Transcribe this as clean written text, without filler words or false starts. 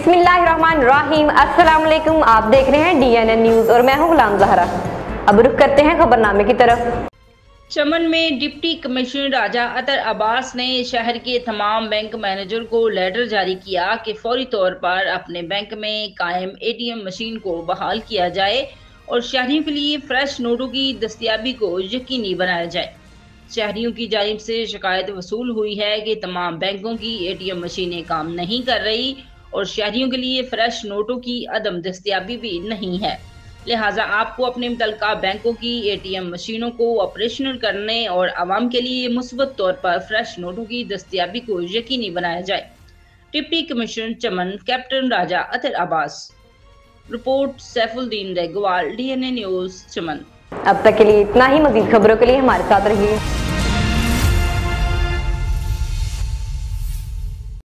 बिस्मिल्लाहिर्रहमानिर्रहीम। अस्सलाम वालेकुम। आप देख रहे हैं DNN न्यूज और मैं हूं गुलाम ज़हरा। अब रुख करते हैं खबरनामे की तरफ। चमन में डिप्टी कमिश्नर राजा अतर अब्बास ने शहर के तमाम बैंक मैनेजर को लेटर जारी किया कि फौरी तौर पर अपने बैंक में कायम ATM मशीन को बहाल किया जाए और शहरियों के लिए फ्रेश नोटों की दस्तयाबी को यकीनी बनाया जाए। शहरियों की जानिब से शिकायत वसूल हुई है कि तमाम बैंकों की ATM मशीनें काम नहीं कर रही और शहरियों के लिए फ्रेश नोटों की अदम दस्तयाबी भी नहीं है। लिहाजा आपको अपने मुतल्लिका बैंकों की ATM मशीनों को ऑपरेशनल करने और आवाम के लिए मुस्बत तौर पर फ्रेश नोटों की दस्तयाबी को यकीनी बनाया जाए। Deputy commissioner Chaman captain Raja Atar Abbas. Report Saifuddin Regwal, DNN news Chaman. अब तक के लिए इतना ही। मजीद खबरों के लिए हमारे साथ रहिए।